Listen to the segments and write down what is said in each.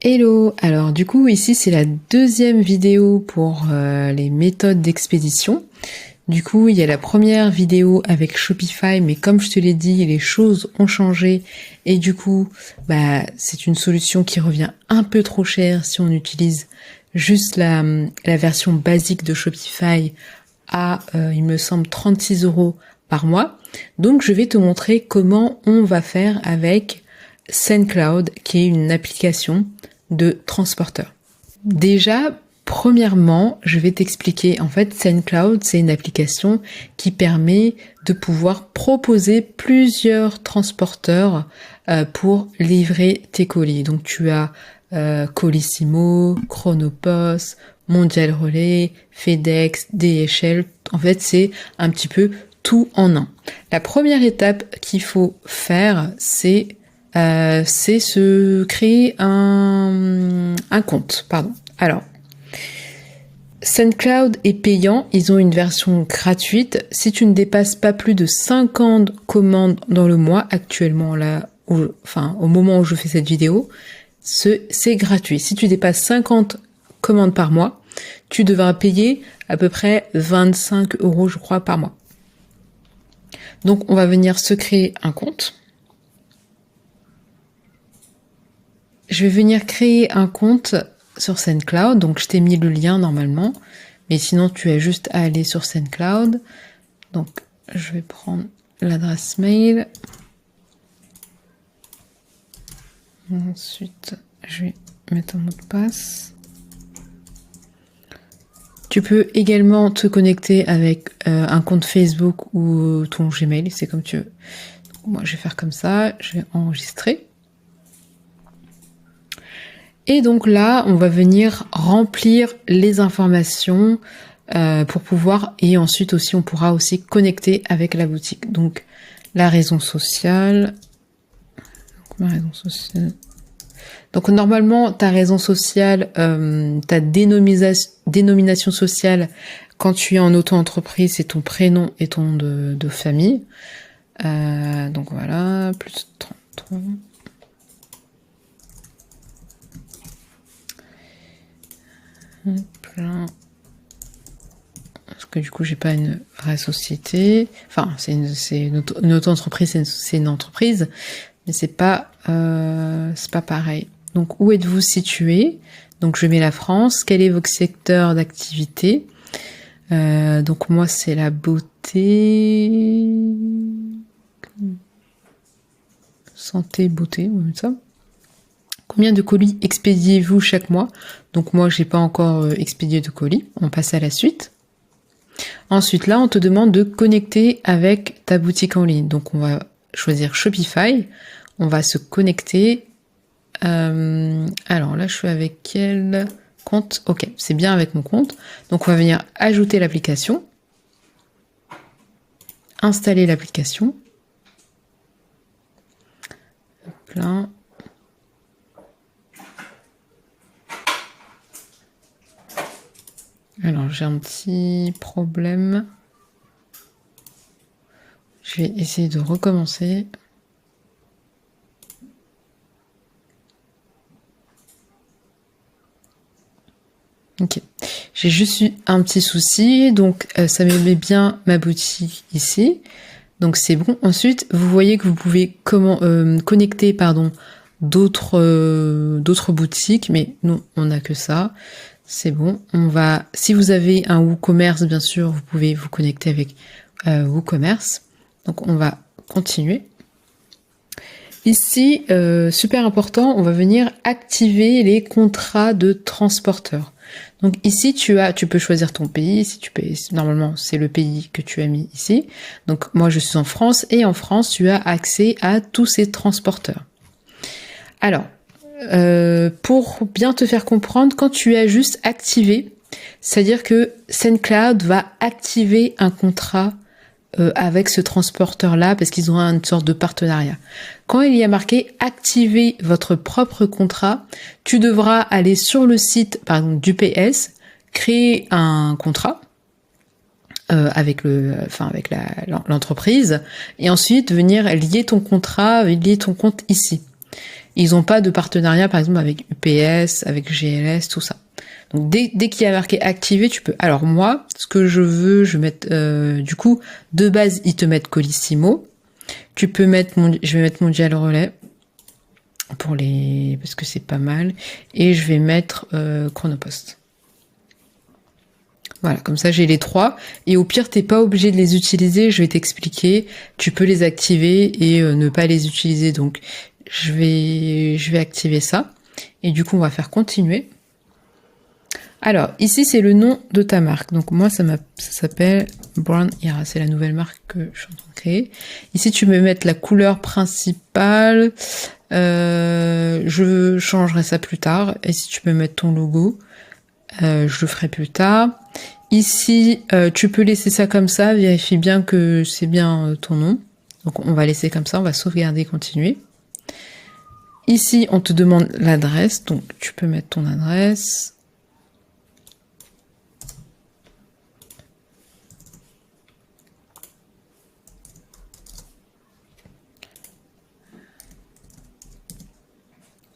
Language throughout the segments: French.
Hello, alors du coup ici c'est la deuxième vidéo pour les méthodes d'expédition. Du coup il y a la première vidéo avec Shopify, mais comme je te l'ai dit, les choses ont changé et du coup c'est une solution qui revient un peu trop cher si on utilise juste la version basique de Shopify à il me semble 36 € par mois. Donc je vais te montrer comment on va faire avec SendCloud, qui est une application de transporteur. Déjà, premièrement, je vais t'expliquer. En fait, SendCloud, c'est une application qui permet de pouvoir proposer plusieurs transporteurs pour livrer tes colis. Donc, tu as Colissimo, Chronopost, Mondial Relay, FedEx, DHL. En fait, c'est un petit peu tout en un. La première étape qu'il faut faire, c'est se créer un compte. Alors, SendCloud est payant, ils ont une version gratuite. Si tu ne dépasses pas plus de 50 commandes dans le mois, actuellement là, au moment où je fais cette vidéo, c'est gratuit. Si tu dépasses 50 commandes par mois, tu devras payer à peu près 25 € je crois par mois. Donc on va venir se créer un compte. Je vais venir créer un compte sur SendCloud, donc je t'ai mis le lien normalement, mais sinon tu as juste à aller sur SendCloud. Donc je vais prendre l'adresse mail. Ensuite, je vais mettre un mot de passe. Tu peux également te connecter avec un compte Facebook ou ton Gmail, c'est comme tu veux. Moi je vais faire comme ça, je vais enregistrer. Et donc là, on va venir remplir les informations pour pouvoir, et ensuite aussi, on pourra aussi connecter avec la boutique. Donc, la raison sociale. Donc, ma raison sociale. Donc, normalement, ta raison sociale, ta dénomination sociale, quand tu es en auto-entreprise, c'est ton prénom et ton nom de famille. Donc, voilà, plus de 33. Plein. Parce que du coup j'ai pas une vraie société, enfin c'est une auto-entreprise, c'est une entreprise, mais c'est pas pareil. Donc où êtes-vous situé? Donc je mets la France. Quel est votre secteur d'activité? Donc moi c'est la beauté, santé, beauté, on va mettre ça. Combien de colis expédiez-vous chaque mois? Donc moi, j'ai pas encore expédié de colis. On passe à la suite. Ensuite, là, on te demande de connecter avec ta boutique en ligne. Donc on va choisir Shopify. On va se connecter. Alors là, je suis avec quel compte? Ok, c'est bien avec mon compte. Donc on va venir ajouter l'application. Installer l'application. Là. Alors, j'ai un petit problème. Je vais essayer de recommencer. Ok. J'ai juste eu un petit souci. Donc, ça me met bien ma boutique ici. Donc, c'est bon. Ensuite, vous voyez que vous pouvez connecter d'autres boutiques. Mais non, on n'a que ça. C'est bon, si vous avez un WooCommerce, bien sûr, vous pouvez vous connecter avec WooCommerce. Donc, on va continuer. Ici, super important, on va venir activer les contrats de transporteur. Donc ici, tu peux choisir ton pays. Si tu payes, normalement, c'est le pays que tu as mis ici. Donc, moi, je suis en France et en France, tu as accès à tous ces transporteurs. Alors, pour bien te faire comprendre, quand tu as juste activé, c'est-à-dire que SendCloud va activer un contrat avec ce transporteur-là parce qu'ils ont une sorte de partenariat. Quand il y a marqué « Activer votre propre contrat », tu devras aller sur le site, par exemple, d'UPS, créer un contrat avec l'entreprise et ensuite venir lier ton contrat, lier ton compte ici. Ils n'ont pas de partenariat, par exemple, avec UPS, avec GLS, tout ça. Donc, dès qu'il y a marqué activé, tu peux. Alors, moi, ce que je veux, je vais mettre, du coup, de base, ils te mettent Colissimo. Tu peux mettre je vais mettre Mondial Relais. Parce que c'est pas mal. Et je vais mettre, Chronopost. Voilà, comme ça j'ai les 3. Et au pire, t'es pas obligé de les utiliser, je vais t'expliquer. Tu peux les activer et ne pas les utiliser. Donc je vais activer ça. Et du coup, on va faire continuer. Alors, ici, c'est le nom de ta marque. Donc moi, ça s'appelle Brown Era. C'est la nouvelle marque que je suis en train de créer. Ici, tu peux mettre la couleur principale. Je changerai ça plus tard. Et si tu peux mettre ton logo, je le ferai plus tard. Ici, tu peux laisser ça comme ça, vérifie bien que c'est bien ton nom. Donc on va laisser comme ça, on va sauvegarder, continuer. Ici, on te demande l'adresse, donc tu peux mettre ton adresse.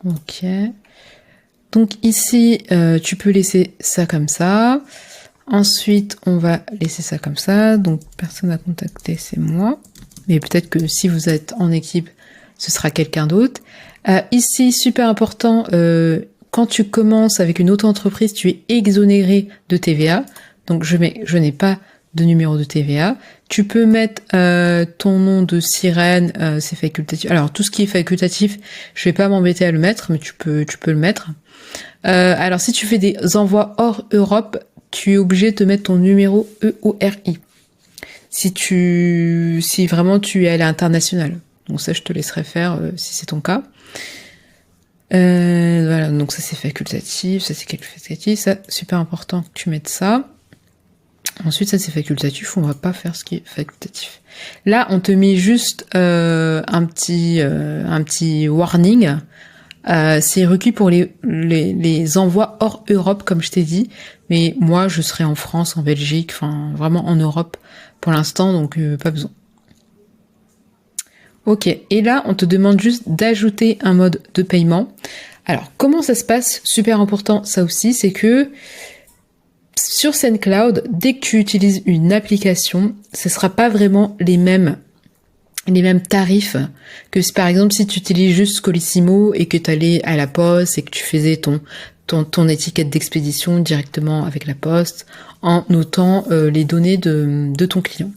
Ok. Donc ici, tu peux laisser ça comme ça. Ensuite, on va laisser ça comme ça. Donc, personne à contacter, c'est moi. Mais peut-être que si vous êtes en équipe, ce sera quelqu'un d'autre. Ici, super important, quand tu commences avec une auto-entreprise, tu es exonéré de TVA. Donc, je n'ai pas de numéro de TVA. Tu peux mettre ton nom de sirène, c'est facultatif. Alors, tout ce qui est facultatif, je vais pas m'embêter à le mettre, mais tu peux le mettre. Alors, si tu fais des envois hors Europe, tu es obligé de mettre ton numéro EORI. Si vraiment tu es à l'international. Donc ça, je te laisserai faire si c'est ton cas. Voilà, donc ça c'est facultatif, ça c'est facultatif, ça super important que tu mettes ça. Ensuite, ça c'est facultatif, on va pas faire ce qui est facultatif. Là, on te met juste un petit warning. C'est requis pour les envois hors Europe, comme je t'ai dit. Mais moi, je serai en France, en Belgique, enfin vraiment en Europe pour l'instant, donc pas besoin. Ok, et là, on te demande juste d'ajouter un mode de paiement. Alors, comment ça se passe? Super important, ça aussi, c'est que sur SendCloud, dès que tu utilises une application, ce sera pas vraiment les mêmes tarifs que si, par exemple, si tu utilises juste Colissimo et que tu allais à la poste et que tu faisais ton étiquette d'expédition directement avec la poste en notant les données de ton client.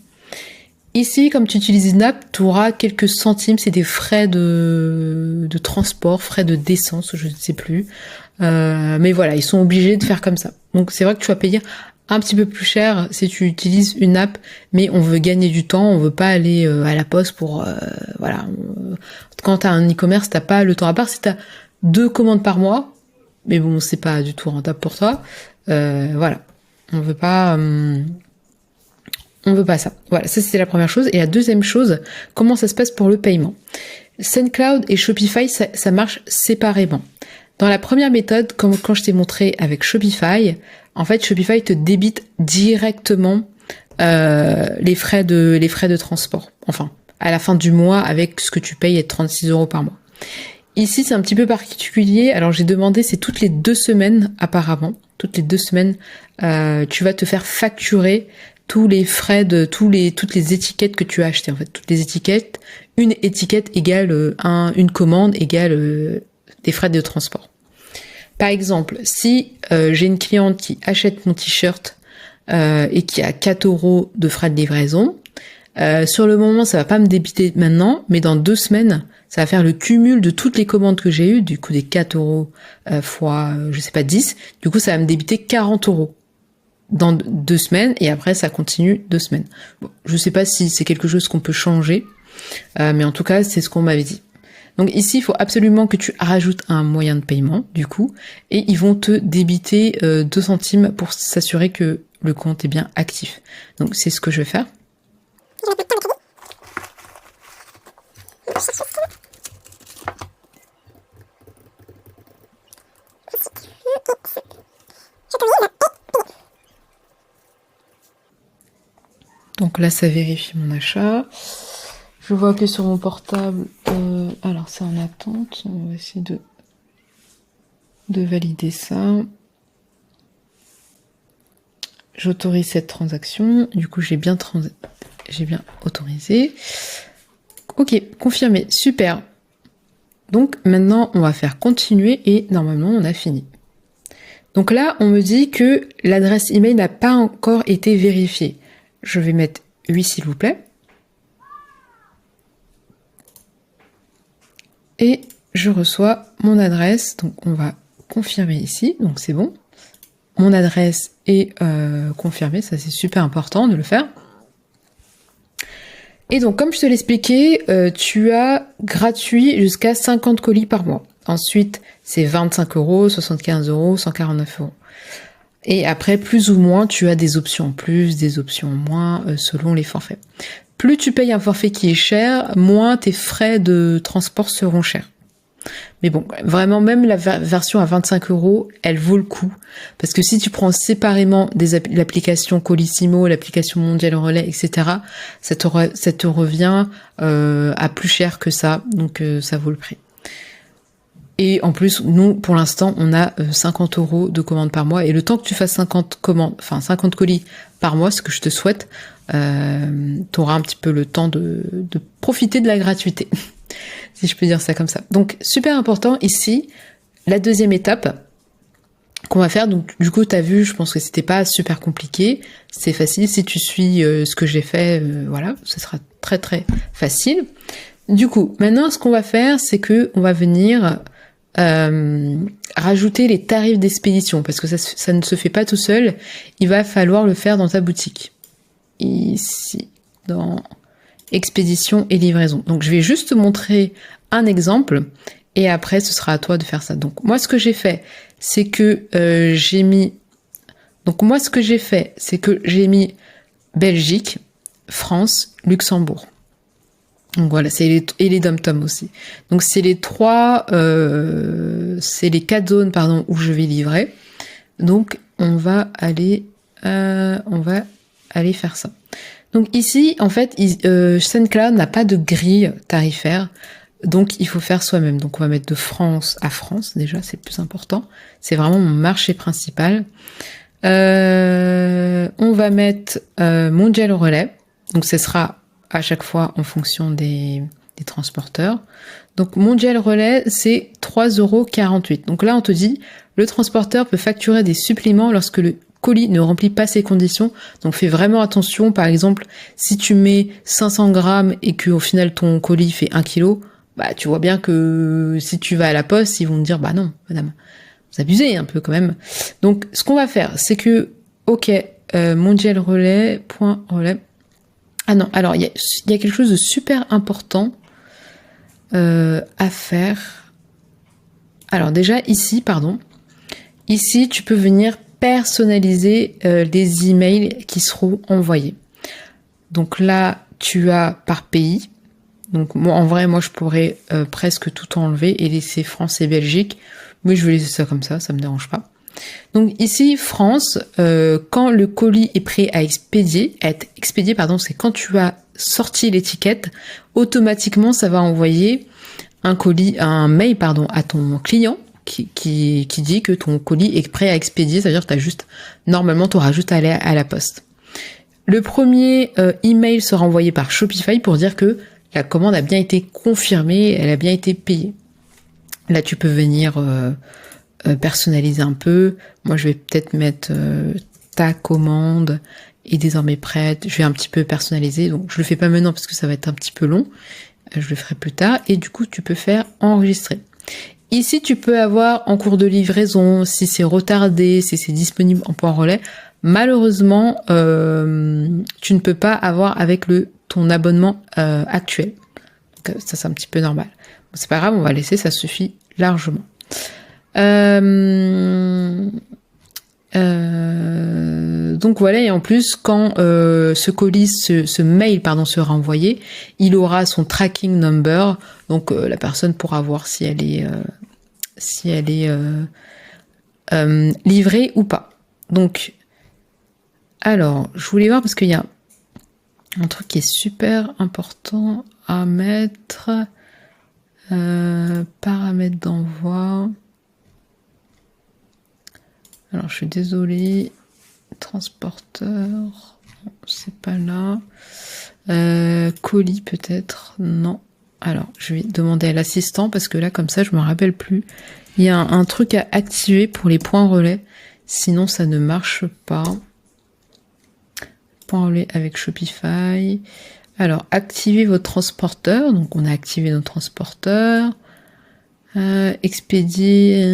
Ici, comme tu utilises une app, tu auras quelques centimes, c'est des frais de transport, frais de d'essence, je ne sais plus. Mais voilà, ils sont obligés de faire comme ça. Donc c'est vrai que tu vas payer un petit peu plus cher si tu utilises une app, mais on veut gagner du temps, on veut pas aller à la poste pour voilà. Quand t'as un e-commerce, t'as pas le temps, à part si t'as 2 commandes par mois, mais bon, c'est pas du tout rentable pour toi. Voilà, on veut pas ça. Voilà, ça c'était la première chose. Et la deuxième chose, comment ça se passe pour le paiement? SendCloud et Shopify, ça marche séparément. Dans la première méthode, comme quand je t'ai montré avec Shopify, en fait, Shopify te débite directement les frais de transport. Enfin, à la fin du mois, avec ce que tu payes, 36 € par mois. Ici, c'est un petit peu particulier. Alors, j'ai demandé, c'est toutes les 2 semaines, apparemment. Toutes les 2 semaines, tu vas te faire facturer tous les frais de toutes les étiquettes que tu as achetées. En fait, toutes les étiquettes. Une étiquette égale une commande égale des frais de transport. Par exemple, si j'ai une cliente qui achète mon t-shirt et qui a 4 € de frais de livraison, sur le moment, ça va pas me débiter maintenant, mais dans 2 semaines, ça va faire le cumul de toutes les commandes que j'ai eues, du coup des 4 € fois, je sais pas, 10. Du coup, ça va me débiter 40 € dans 2 semaines, et après, ça continue 2 semaines. Bon, je sais pas si c'est quelque chose qu'on peut changer, mais en tout cas, c'est ce qu'on m'avait dit. Donc ici, il faut absolument que tu rajoutes un moyen de paiement, du coup, et ils vont te débiter 2 centimes pour s'assurer que le compte est bien actif. Donc c'est ce que je vais faire. Donc là, ça vérifie mon achat. Je vois que sur mon portable, alors c'est en attente, on va essayer de valider ça. J'autorise cette transaction, du coup j'ai bien autorisé. Ok, confirmé, super. Donc maintenant on va faire continuer et normalement on a fini. Donc là on me dit que l'adresse email n'a pas encore été vérifiée. Je vais mettre oui s'il vous plaît. Et je reçois mon adresse, donc on va confirmer ici, donc c'est bon. Mon adresse est confirmée, ça c'est super important de le faire. Et donc comme je te l'expliquais, tu as gratuit jusqu'à 50 colis par mois. Ensuite, c'est 25 €, 75 €, 149 €. Et après, plus ou moins, tu as des options en plus, des options en moins, selon les forfaits. Plus tu payes un forfait qui est cher, moins tes frais de transport seront chers. Mais bon, vraiment, même la version à 25 €, elle vaut le coup. Parce que si tu prends séparément l'application Colissimo, l'application Mondial Relais, etc., ça te revient à plus cher que ça. Donc, ça vaut le prix. Et en plus, nous, pour l'instant, on a 50 € de commandes par mois. Et le temps que tu fasses 50 colis par mois, ce que je te souhaite, tu auras un petit peu le temps de profiter de la gratuité. Si je peux dire ça comme ça. Donc, super important ici, la deuxième étape qu'on va faire. Donc, du coup, tu as vu, je pense que c'était pas super compliqué. C'est facile. Si tu suis ce que j'ai fait, voilà, ce sera très, très facile. Du coup, maintenant, ce qu'on va faire, c'est que on va venir rajouter les tarifs d'expédition parce que ça ne se fait pas tout seul. Il va falloir le faire dans ta boutique. Ici, dans expédition et livraison. Donc je vais juste te montrer un exemple et après ce sera à toi de faire ça. Donc moi ce que j'ai fait, c'est que j'ai mis Belgique, France, Luxembourg. Donc voilà, et les dom-tom aussi. Donc c'est les 4 zones où je vais livrer. Donc on va aller faire ça. Donc ici, en fait, SendCloud n'a pas de grille tarifaire, donc il faut faire soi-même. Donc on va mettre de France à France, déjà, c'est le plus important. C'est vraiment mon marché principal. On va mettre Mondial Relais, donc ce sera à chaque fois en fonction des transporteurs. Donc Mondial Relais, c'est 3,48 €. Donc là, on te dit, le transporteur peut facturer des suppléments lorsque le colis ne remplit pas ces conditions, donc fais vraiment attention. Par exemple, si tu mets 500 grammes et que au final ton colis fait 1 kg, bah tu vois bien que si tu vas à la poste, ils vont te dire bah non, madame, vous abusez un peu quand même. Donc ce qu'on va faire, c'est que Mondial Relais, point relais. Ah non, alors il y a quelque chose de super important à faire. Alors déjà ici, tu peux venir personnaliser les emails qui seront envoyés. Donc là, tu as par pays. Donc en vrai, moi je pourrais presque tout enlever et laisser France et Belgique, mais je vais laisser ça comme ça me dérange pas. Donc ici, France, quand le colis est prêt à être expédié, c'est quand tu as sorti l'étiquette, automatiquement ça va envoyer un mail à ton client qui dit que ton colis est prêt à expédier, c'est-à-dire que normalement tu auras juste à aller à la poste. Le premier email sera envoyé par Shopify pour dire que la commande a bien été confirmée, elle a bien été payée. Là tu peux venir personnaliser un peu. Moi je vais peut-être mettre ta commande est désormais prête. Je vais un petit peu personnaliser, donc je le fais pas maintenant parce que ça va être un petit peu long. Je le ferai plus tard et du coup tu peux faire enregistrer. Ici, tu peux avoir en cours de livraison, si c'est retardé, si c'est disponible en point relais. Malheureusement, tu ne peux pas avoir avec ton abonnement actuel. Donc, ça, c'est un petit peu normal. Bon, c'est pas grave, on va laisser, ça suffit largement. Donc voilà, et en plus, quand ce mail sera envoyé, il aura son tracking number, donc la personne pourra voir si elle est livrée ou pas. Donc, alors, je voulais voir parce qu'il y a un truc qui est super important à mettre. Paramètres d'envoi. Alors, je suis désolée. Transporteur. C'est pas là. Colis peut-être. Non. Alors, je vais demander à l'assistant parce que là, comme ça, je me rappelle plus. Il y a un truc à activer pour les points relais. Sinon, ça ne marche pas. Point relais avec Shopify. Alors, activez votre transporteur. Donc, on a activé notre transporteur. Expédier,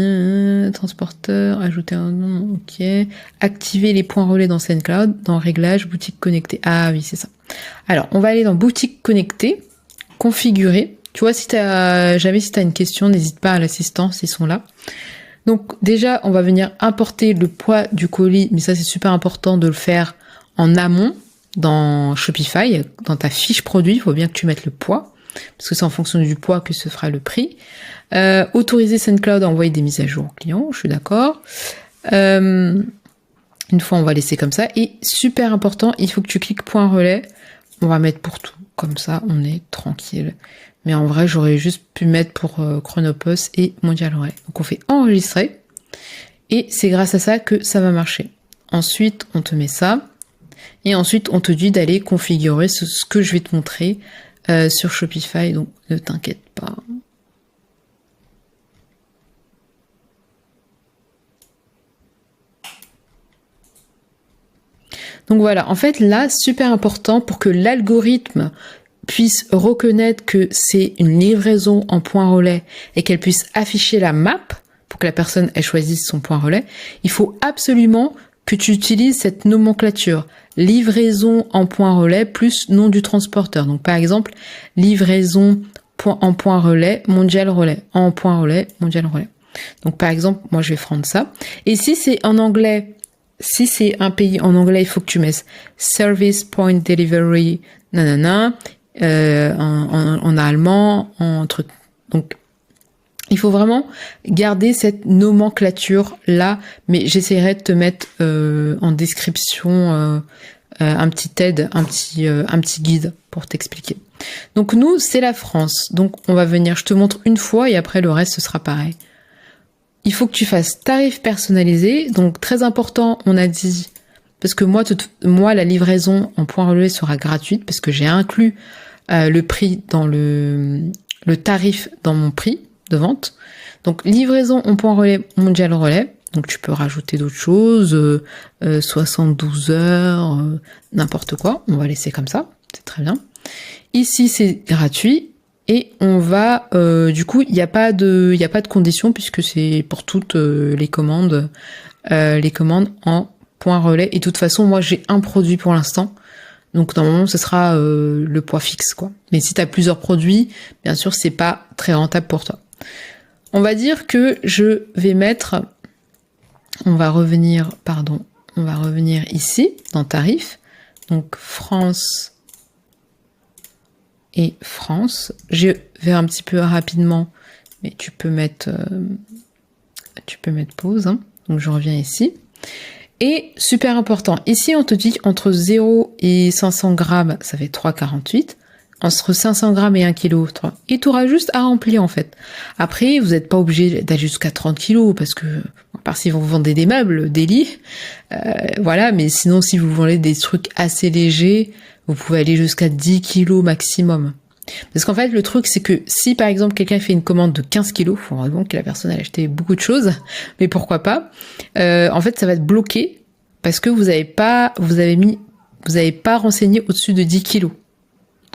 transporteur, ajouter un nom, ok. Activer les points relais dans SendCloud, dans Réglages, boutique connectée. Ah oui, c'est ça. Alors, on va aller dans boutique connectée, configurer. Tu vois, si t'as une question, n'hésite pas à l'assistance, ils sont là. Donc, déjà, on va venir importer le poids du colis, mais ça, c'est super important de le faire en amont dans Shopify, dans ta fiche produit. Il faut bien que tu mettes le poids, parce que c'est en fonction du poids que se fera le prix. Autoriser SendCloud à envoyer des mises à jour aux clients, je suis d'accord. Une fois, on va laisser comme ça. Et super important, il faut que tu cliques point relais. On va mettre pour tout, comme ça, on est tranquille. Mais en vrai, j'aurais juste pu mettre pour Chronopost et Mondial Relais. Donc on fait enregistrer. Et c'est grâce à ça que ça va marcher. Ensuite, on te met ça. Et ensuite, on te dit d'aller configurer ce que je vais te montrer sur Shopify. Donc ne t'inquiète pas. Donc voilà, en fait là, super important pour que l'algorithme puisse reconnaître que c'est une livraison en point relais et qu'elle puisse afficher la map pour que la personne ait choisi son point relais, il faut absolument que tu utilises cette nomenclature. Livraison en point relais plus nom du transporteur. Donc par exemple, livraison en point relais, Mondial Relais. En point relais, Mondial Relais. Donc par exemple, moi je vais prendre ça. Et si c'est en anglais, si c'est un pays en anglais, il faut que tu mettes Service Point Delivery, nanana, en allemand, en truc. Donc, il faut vraiment garder cette nomenclature là, mais j'essaierai de te mettre en description un petit aide, un petit guide pour t'expliquer. Donc nous, c'est la France. Donc on va venir, je te montre une fois et après le reste ce sera pareil. Il faut que tu fasses tarif personnalisé. Donc, très important, on a dit, parce que moi, la livraison en point relevé sera gratuite parce que j'ai inclus le prix dans le tarif dans mon prix de vente. Donc, livraison en point relais, Mondial Relais. Donc, tu peux rajouter d'autres choses, 72 heures, n'importe quoi. On va laisser comme ça. C'est très bien. Ici, c'est gratuit. Et on va, du coup, il n'y a pas de condition puisque c'est pour toutes les commandes en point relais. Et de toute façon, moi, j'ai un produit pour l'instant. Donc, normalement, ce sera le poids fixe, quoi. Mais si tu as plusieurs produits, bien sûr, c'est pas très rentable pour toi. On va dire que je vais mettre, on va revenir ici, dans tarif. Donc, France et France. Je vais un petit peu rapidement, mais tu peux mettre pause. Hein. Donc je reviens ici. Et super important, ici on te dit entre 0 et 500 grammes, ça fait 3,48. Entre 500 grammes et 1 kg, 3. Et tu auras juste à remplir en fait. Après, vous n'êtes pas obligé d'aller jusqu'à 30 kg parce que, à part si vous vendez des meubles, des lits, voilà, mais sinon si vous vendez des trucs assez légers, vous pouvez aller jusqu'à 10 kilos maximum. Parce qu'en fait, le truc, c'est que si, par exemple, quelqu'un fait une commande de 15 kilos, faut vraiment que la personne ait acheté beaucoup de choses, mais pourquoi pas, en fait, ça va être bloqué parce que vous avez pas renseigné au-dessus de 10 kilos.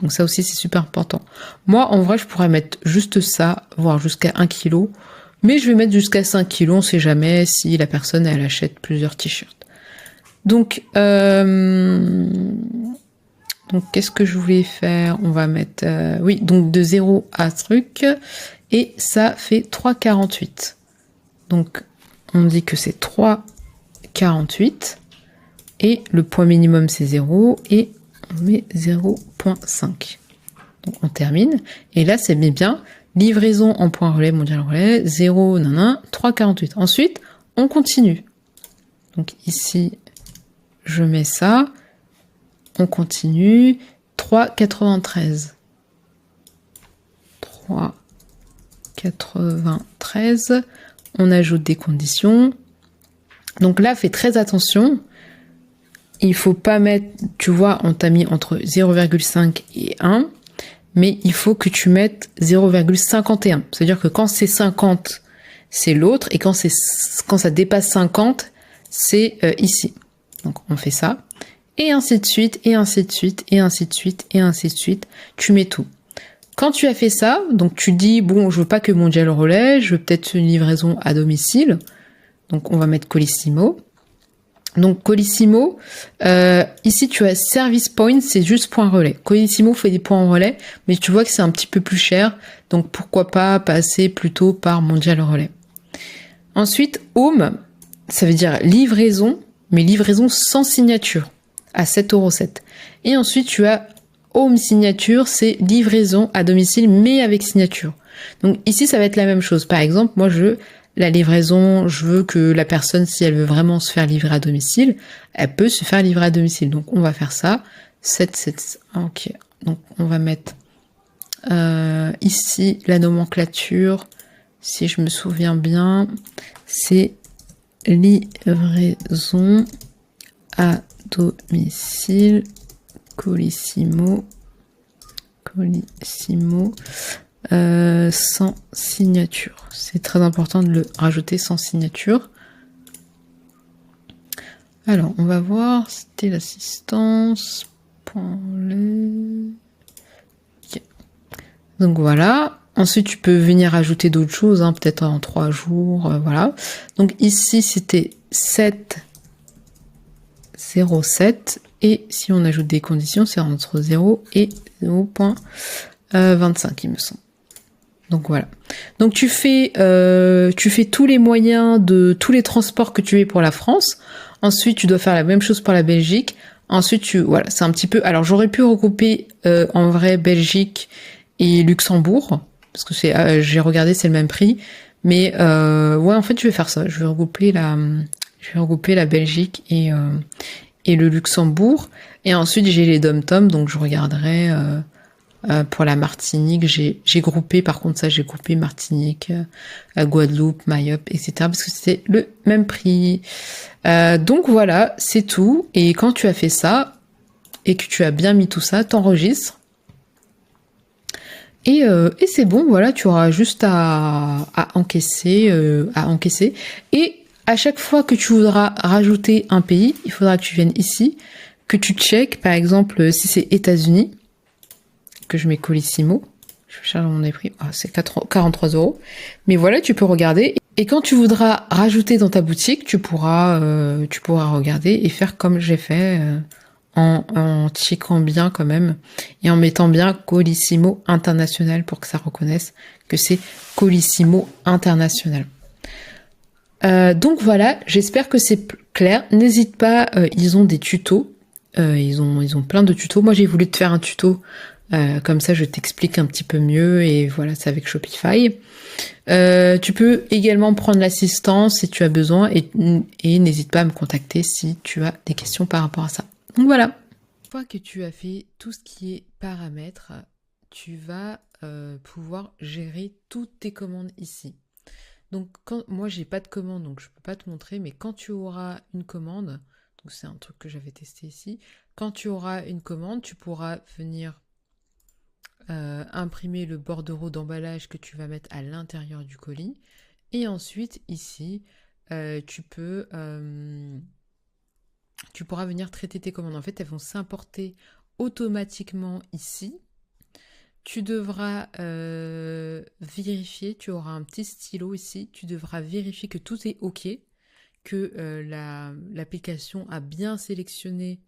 Donc ça aussi, c'est super important. Moi, en vrai, je pourrais mettre juste ça, voire jusqu'à 1 kilo, mais je vais mettre jusqu'à 5 kilos, on sait jamais si la personne, elle achète plusieurs t-shirts. Donc, qu'est-ce que je voulais faire? On va mettre... oui, donc de 0 à truc. Et ça fait 3,48. Donc, on dit que c'est 3,48. Et le poids minimum, c'est 0. Et on met 0,5. Donc, on termine. Et là, c'est bien. Livraison en point relais, Mondial Relais. 0, 3,48. Ensuite, on continue. Donc, ici, je mets ça. On continue. 3,93. 93. On ajoute des conditions. Donc là, fais très attention. Il faut pas mettre, tu vois, on t'a mis entre 0,5 et 1, mais il faut que tu mettes 0,51. C'est-à-dire que quand c'est 50, c'est l'autre, et quand ça dépasse 50, c'est ici. Donc on fait ça. Et ainsi de suite, et ainsi de suite, et ainsi de suite, et ainsi de suite. Tu mets tout. Quand tu as fait ça, donc tu dis, bon, je veux pas que Mondial Relais, je veux peut-être une livraison à domicile. Donc on va mettre Colissimo. Donc Colissimo, ici tu as Service Point, c'est juste point relais. Colissimo fait des points en relais, mais tu vois que c'est un petit peu plus cher, donc pourquoi pas passer plutôt par Mondial Relais. Ensuite, Home, ça veut dire livraison, mais livraison sans signature, à 7,07 €. Et ensuite tu as Home Signature, c'est livraison à domicile, mais avec signature. Donc ici ça va être la même chose. Par exemple, moi la livraison, je veux que la personne, si elle veut vraiment se faire livrer à domicile, elle peut se faire livrer à domicile. Donc on va faire ça. 7, ok. Donc on va mettre ici la nomenclature. Si je me souviens bien, c'est livraison à domicile, Colissimo, sans signature. C'est très important de le rajouter sans signature. Alors, on va voir, c'était l'assistance. Okay. Donc voilà. Ensuite, tu peux venir ajouter d'autres choses, hein, peut-être en 3 jours, voilà. Donc ici, c'était 7,07. Et si on ajoute des conditions, c'est entre 0 et 0,25, il me semble. Donc voilà. Donc tu fais tous les moyens de tous les transports que tu veux pour la France. Ensuite, tu dois faire la même chose pour la Belgique. Ensuite, voilà, c'est un petit peu. Alors j'aurais pu regrouper en vrai Belgique et Luxembourg parce que j'ai regardé, c'est le même prix. Mais ouais, en fait, je vais faire ça. Je vais regrouper la Belgique et le Luxembourg. Et ensuite, j'ai les dom-tom, donc je regarderai. Pour la Martinique, j'ai groupé, par contre ça j'ai groupé Martinique, Guadeloupe, Mayotte, etc. parce que c'était le même prix. Donc voilà, c'est tout. Et quand tu as fait ça, et que tu as bien mis tout ça, t'enregistres. Et c'est bon, voilà, tu auras juste à encaisser. Et à chaque fois que tu voudras rajouter un pays, il faudra que tu viennes ici, que tu checkes, par exemple, si c'est États-Unis, que je mets Colissimo. Je vais chercher mon prix. Ah, c'est 43 €. Mais voilà, tu peux regarder. Et quand tu voudras rajouter dans ta boutique, tu pourras regarder et faire comme j'ai fait, en checkant bien quand même et en mettant bien Colissimo International pour que ça reconnaisse que c'est Colissimo International. Donc voilà, j'espère que c'est clair. N'hésite pas, ils ont des tutos. Ils ont plein de tutos. Moi, j'ai voulu te faire un tuto. Comme ça, je t'explique un petit peu mieux et voilà, c'est avec Shopify. Tu peux également prendre l'assistance si tu as besoin et n'hésite pas à me contacter si tu as des questions par rapport à ça. Donc voilà. Une fois que tu as fait tout ce qui est paramètres, tu vas pouvoir gérer toutes tes commandes ici. Donc moi j'ai pas de commande donc je peux pas te montrer, mais quand tu auras une commande, donc c'est un truc que j'avais testé ici, quand tu auras une commande, tu pourras venir imprimer le bordereau d'emballage que tu vas mettre à l'intérieur du colis. Et ensuite, ici, tu pourras venir traiter tes commandes. En fait, elles vont s'importer automatiquement ici. Tu devras vérifier, tu auras un petit stylo ici, tu devras vérifier que tout est OK, que l'application a bien sélectionné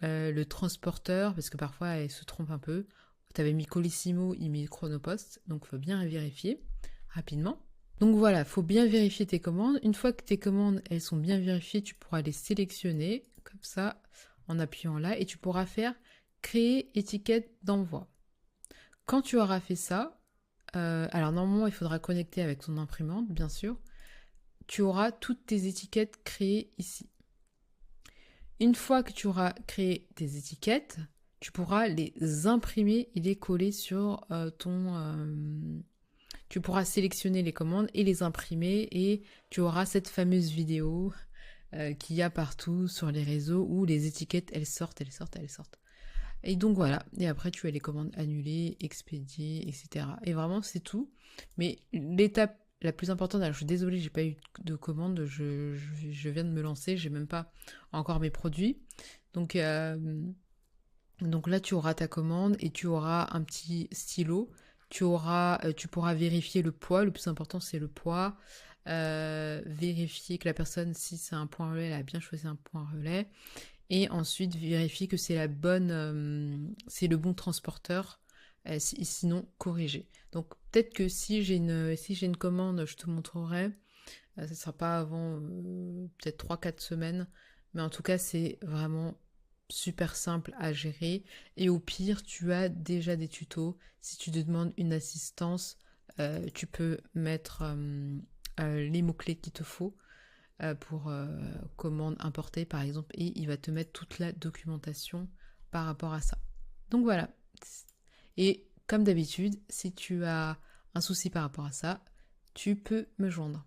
le transporteur, parce que parfois elle se trompe un peu. Tu avais mis Colissimo, il met Chronopost, donc il faut bien vérifier rapidement. Donc voilà, il faut bien vérifier tes commandes. Une fois que tes commandes elles sont bien vérifiées, tu pourras les sélectionner comme ça en appuyant là et tu pourras faire créer étiquette d'envoi. Quand tu auras fait ça, alors normalement il faudra connecter avec ton imprimante bien sûr, tu auras toutes tes étiquettes créées ici. Une fois que tu auras créé tes étiquettes, tu pourras les imprimer et les coller sur tu pourras sélectionner les commandes et les imprimer et tu auras cette fameuse vidéo qu'il y a partout sur les réseaux où les étiquettes, elles sortent. Et donc voilà, et après tu as les commandes annulées, expédiées, etc. Et vraiment c'est tout. Mais l'étape la plus importante, alors je suis désolée, j'ai pas eu de commande, je viens de me lancer, j'ai même pas encore mes produits. Donc là tu auras ta commande et tu auras un petit stylo. Tu pourras vérifier le poids. Le plus important c'est le poids. Vérifier que la personne, si c'est un point relais, elle a bien choisi un point relais. Et ensuite vérifier que c'est c'est le bon transporteur. Sinon corriger. Donc peut-être que si j'ai une commande, je te montrerai. Ça sera pas avant peut-être 3-4 semaines. Mais en tout cas c'est vraiment super simple à gérer. Et au pire, tu as déjà des tutos. Si tu te demandes une assistance, tu peux mettre les mots-clés qu'il te faut pour commande importée par exemple, et il va te mettre toute la documentation par rapport à ça. Donc voilà. Et comme d'habitude, si tu as un souci par rapport à ça, tu peux me joindre.